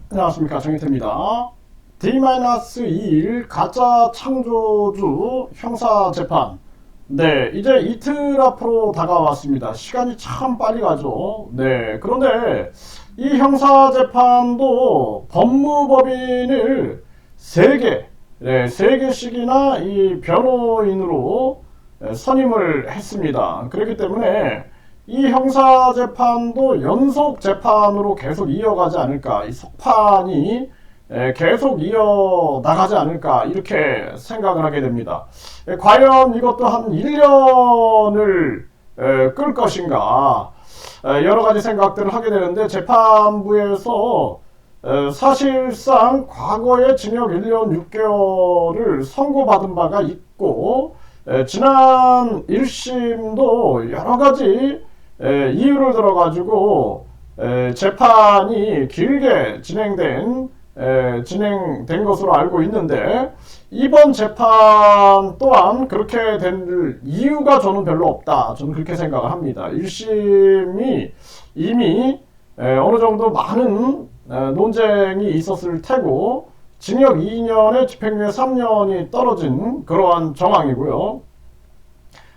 안녕하십니까, 정희태입니다. D-2일 가짜 창조주 형사재판. 네, 이제 이틀 앞으로 다가왔습니다. 시간이 참 빨리 가죠. 네, 그런데 이 형사재판도 법무법인을 3개, 네, 3개씩이나 이 변호인으로 선임을 했습니다. 그렇기 때문에 이 형사재판도 연속재판으로 계속 이어가지 않을까, 이 속판이 계속 이어나가지 않을까, 이렇게 생각을 하게 됩니다. 과연 이것도 한 1년을 끌 것인가, 여러 가지 생각들을 하게 되는데, 재판부에서 사실상 과거에 징역 1년 6개월을 선고받은 바가 있고, 지난 1심도 여러 가지 이유를 들어가지고 재판이 길게 진행된 것으로 알고 있는데, 이번 재판 또한 그렇게 될 이유가 저는 별로 없다, 저는 그렇게 생각을 합니다. 1심이 이미 어느 정도 많은 논쟁이 있었을 테고, 징역 2년에 집행유예 3년이 떨어진 그러한 정황이고요.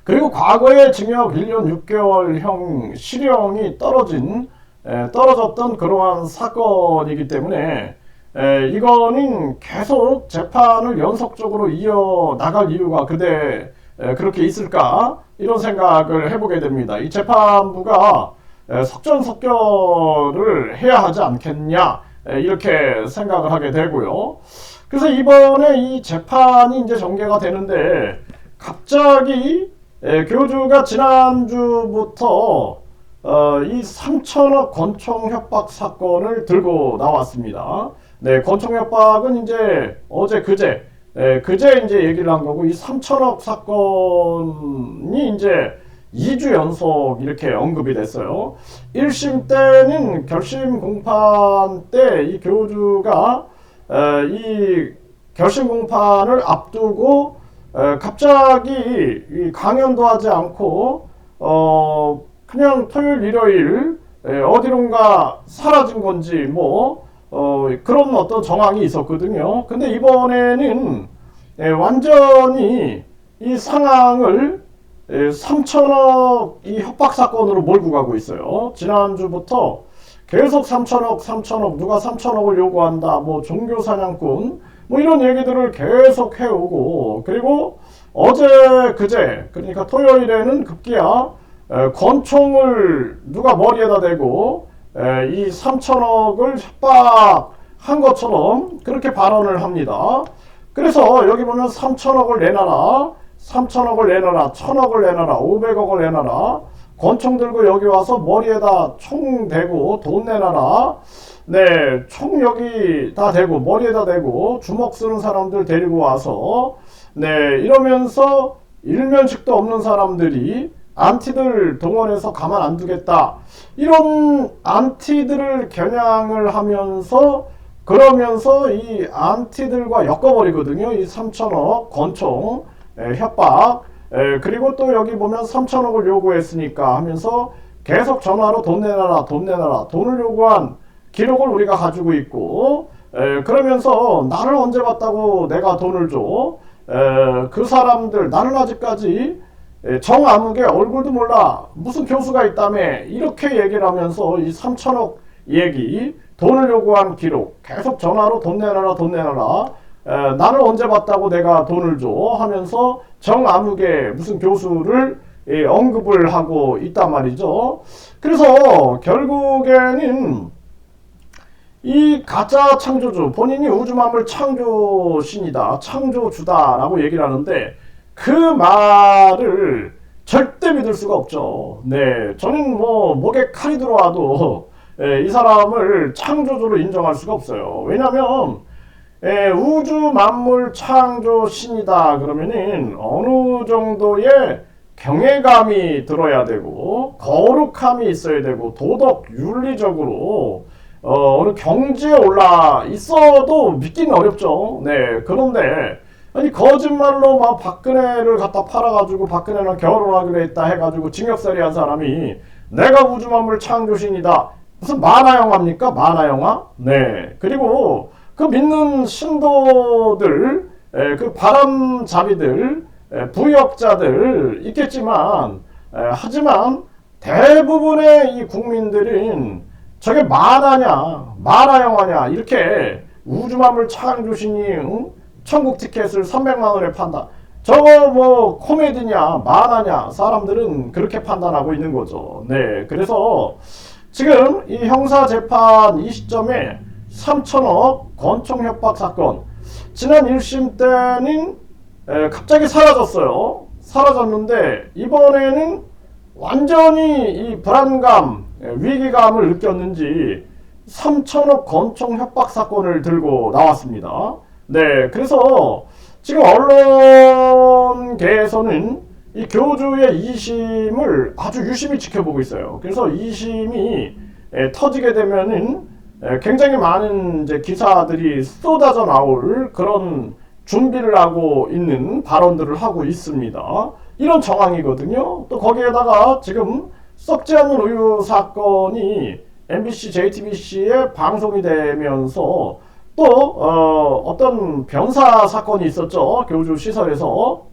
그리고 과거에 징역 1년 6개월형 실형이 떨어졌던 그러한 사건이기 때문에 이거는 계속 재판을 연속적으로 이어나갈 이유가 그렇게 있을까, 이런 생각을 해보게 됩니다. 이 재판부가 속전속결을 해야 하지 않겠냐, 이렇게 생각을 하게 되고요. 그래서 이번에 이 재판이 이제 전개가 되는데, 갑자기 교주가 지난주부터 이 3천억 권총 협박 사건을 들고 나왔습니다. 네, 권총 협박은 이제 그제 이제 얘기를 한 거고, 이 3천억 사건이 이제 2주 연속 이렇게 언급이 됐어요. 1심 때는 결심 공판 때 이 교주가 이 결심 공판을 앞두고 갑자기 강연도 하지 않고 그냥 토요일 일요일 어디론가 사라진 건지 그런 어떤 정황이 있었거든요. 근데 이번에는 완전히 이 상황을 3천억 이 협박 사건으로 몰고 가고 있어요. 지난주부터 계속 3천억, 누가 3천억을 요구한다, 종교 사냥꾼, 이런 얘기들을 계속 해오고, 그리고 그제, 그러니까 토요일에는 급기야 권총을 누가 머리에다 대고 이 3천억을 협박한 것처럼 그렇게 발언을 합니다. 그래서 여기 보면 3천억을 내놔라, 3천억을 내놔라, 1천억을 내놔라, 500억을 내놔라, 권총 들고 여기 와서 머리에다 총 대고 돈 내놔라, 네, 총 여기 다 대고 머리에다 대고 주먹 쓰는 사람들 데리고 와서, 네, 이러면서 일면식도 없는 사람들이 안티들 동원해서 가만 안 두겠다, 이런 안티들을 겨냥을 하면서, 그러면서 이 안티들과 엮어버리거든요. 이 3천억 권총 협박, 그리고 또 여기 보면 3천억을 요구했으니까 하면서 계속 전화로 돈 내놔라, 돈을 요구한 기록을 우리가 가지고 있고, 그러면서 나를 언제 봤다고 내가 돈을 줘, 그 사람들 나는 아직까지 정아무개 얼굴도 몰라, 무슨 교수가 있다며, 이렇게 얘기를 하면서 이 3천억 얘기, 돈을 요구한 기록, 계속 전화로 돈 내놔라, 나를 언제 봤다고 내가 돈을 줘 하면서 정아무개 무슨 교수를 언급을 하고 있단 말이죠. 그래서 결국에는 이 가짜 창조주, 본인이 우주만물 창조신이다, 창조주다라고 얘기를 하는데, 그 말을 절대 믿을 수가 없죠. 네, 저는 목에 칼이 들어와도 이 사람을 창조주로 인정할 수가 없어요. 왜냐하면 우주 만물 창조 신이다 그러면은 어느 정도의 경외감이 들어야 되고, 거룩함이 있어야 되고, 도덕 윤리적으로 어느 경지에 올라 있어도 믿기는 어렵죠. 네, 그런데 아니 거짓말로 막 박근혜를 갖다 팔아가지고 박근혜랑 결혼하기로 했다 해가지고 징역살이 한 사람이 내가 우주 만물 창조신이다, 무슨 만화 영화입니까? 만화 영화? 네. 그리고 그 믿는 신도들, 그 바람잡이들, 부역자들 있겠지만, 하지만 대부분의 이 국민들은 저게 만화냐, 만화 영화냐, 이렇게 우주만물 창조신이 천국 티켓을 300만 원에 판다. 저거 뭐 코미디냐, 만화냐, 사람들은 그렇게 판단하고 있는 거죠. 네, 그래서 지금 이 형사재판 이 시점에 3천억 권총협박 사건, 지난 1심 때는 갑자기 사라졌어요. 사라졌는데 이번에는 완전히 이 불안감, 위기감을 느꼈는지 3천억 권총협박 사건을 들고 나왔습니다. 네, 그래서 지금 언론계에서는 이 교주의 2심을 아주 유심히 지켜보고 있어요. 그래서 2심이 터지게 되면은 굉장히 많은 이제 기사들이 쏟아져 나올 그런 준비를 하고 있는 발언들을 하고 있습니다. 이런 정황이거든요. 또 거기에다가 지금 썩지 않는 우유 사건이 MBC, JTBC에 방송이 되면서 또 어떤 병사 사건이 있었죠. 교주 시설에서.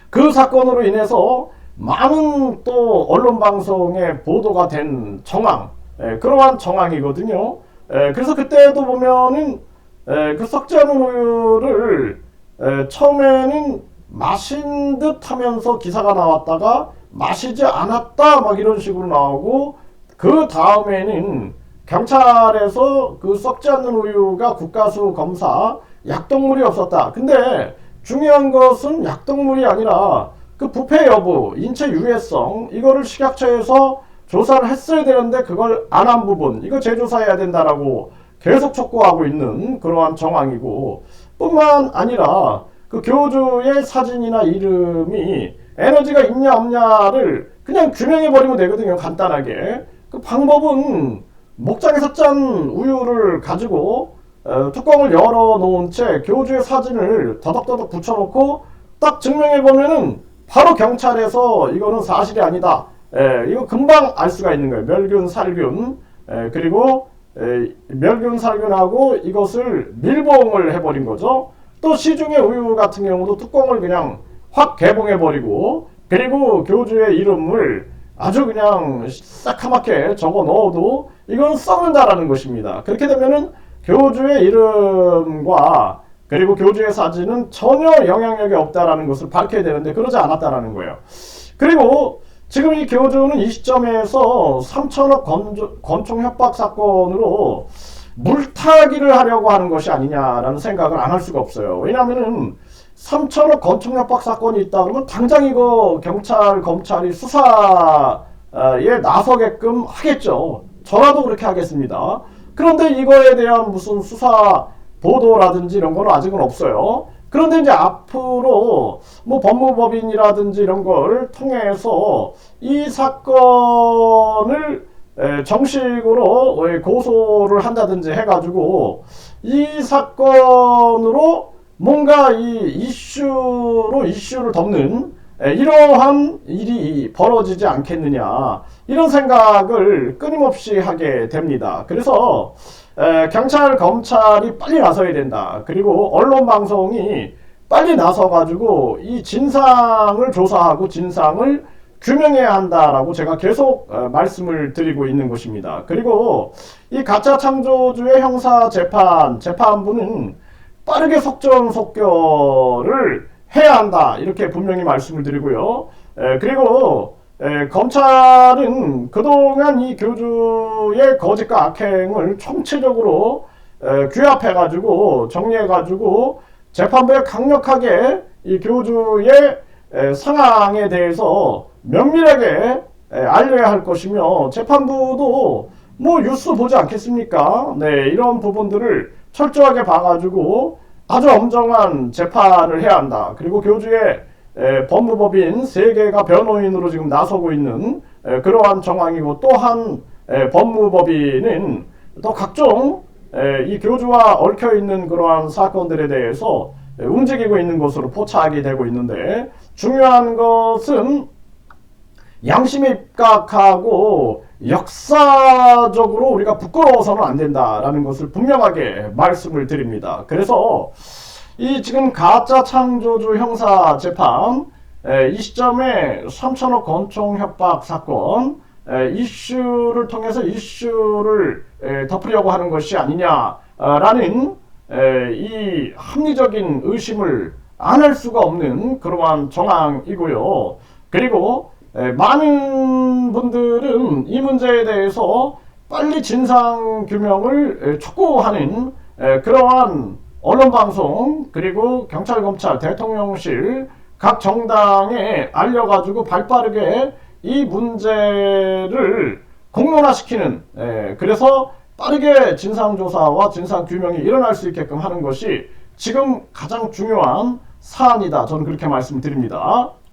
그 사건으로 인해서 많은 또 언론 방송에 보도가 된 정황, 그러한 정황이거든요. 그래서 그때도 보면은 그 썩지 않은 우유를 처음에는 마신 듯 하면서 기사가 나왔다가 마시지 않았다 막 이런 식으로 나오고, 그 다음에는 경찰에서 그 썩지 않는 우유가 국가수 검사 약독물이 없었다. 근데 중요한 것은 약독물이 아니라 그 부패 여부, 인체 유해성, 이거를 식약처에서 조사를 했어야 되는데 그걸 안 한 부분, 이거 재조사해야 된다라고 계속 촉구하고 있는 그러한 정황이고, 뿐만 아니라 그 교주의 사진이나 이름이 에너지가 있냐 없냐를 그냥 규명해버리면 되거든요. 간단하게. 그 방법은 목장에서 짠 우유를 가지고 뚜껑을 열어놓은 채 교주의 사진을 더덕더덕 붙여놓고 딱 증명해보면은 바로 경찰에서 이거는 사실이 아니다. 이거 금방 알 수가 있는 거예요. 멸균, 살균, 그리고 멸균, 살균하고 이것을 밀봉을 해버린 거죠. 또 시중의 우유 같은 경우도 뚜껑을 그냥 확 개봉해버리고, 그리고 교주의 이름을 아주 그냥 새카맣게 적어 넣어도 이건 썩는다라는 것입니다. 그렇게 되면은 교주의 이름과 그리고 교주의 사진은 전혀 영향력이 없다라는 것을 밝혀야 되는데 그러지 않았다라는 거예요. 그리고 지금 이 교주는 이 시점에서 3천억 권총 협박 사건으로 물타기를 하려고 하는 것이 아니냐라는 생각을 안 할 수가 없어요. 왜냐하면은 3천억 권총 협박 사건이 있다 그러면 당장 이거 경찰, 검찰이 수사에 나서게끔 하겠죠. 저라도 그렇게 하겠습니다. 그런데 이거에 대한 무슨 수사 보도라든지 이런 건 아직은 없어요. 그런데 이제 앞으로 뭐 법무법인이라든지 이런 걸 통해서 이 사건을 정식으로 고소를 한다든지 해가지고 이 사건으로 뭔가 이 이슈를 덮는 이러한 일이 벌어지지 않겠느냐, 이런 생각을 끊임없이 하게 됩니다. 그래서 경찰, 검찰이 빨리 나서야 된다. 그리고 언론 방송이 빨리 나서가지고 이 진상을 조사하고 진상을 규명해야 한다라고 제가 계속 말씀을 드리고 있는 것입니다. 그리고 이 가짜 창조주의 형사 재판부는 빠르게 속전속결을 해야 한다, 이렇게 분명히 말씀을 드리고요. 그리고 검찰은 그동안 이 교주의 거짓과 악행을 총체적으로 규합해가지고 정리해가지고 재판부에 강력하게 이 교주의 상황에 대해서 면밀하게 알려야 할 것이며, 재판부도 뭐 뉴스 보지 않겠습니까? 네, 이런 부분들을 철저하게 봐가지고 아주 엄정한 재판을 해야 한다. 그리고 교주의 법무법인 3개가 변호인으로 지금 나서고 있는 그러한 정황이고, 또한 법무법인은 또 각종 이 교주와 얽혀있는 그러한 사건들에 대해서 움직이고 있는 것으로 포착이 되고 있는데, 중요한 것은 양심에 입각하고 역사적으로 우리가 부끄러워서는 안 된다라는 것을 분명하게 말씀을 드립니다. 그래서 이 지금 가짜 창조주 형사 재판, 이 시점에 3천억 권총 협박 사건 이슈를 통해서 이슈를 덮으려고 하는 것이 아니냐라는 이 합리적인 의심을 안 할 수가 없는 그러한 정황이고요. 그리고 많은 분들은 이 문제에 대해서 빨리 진상규명을 촉구하는 그러한 언론방송, 그리고 경찰, 검찰, 대통령실, 각 정당에 알려가지고 발빠르게 이 문제를 공론화시키는, 그래서 빠르게 진상조사와 진상규명이 일어날 수 있게끔 하는 것이 지금 가장 중요한 사안이다. 저는 그렇게 말씀드립니다.